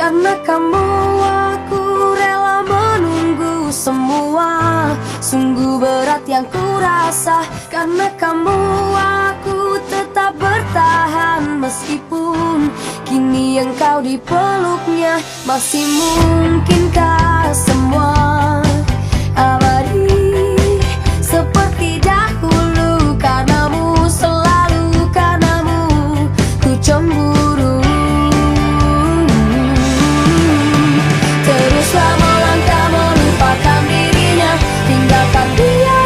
Karena kamu aku rela menunggu semua. Sungguh berat yang ku rasa. Karena kamu aku tetap bertahan. Meskipun kini engkau di peluknya. Masih mungkinkah semua abadi seperti dahulu? Karenamu, selalu karenamu ku cemburu.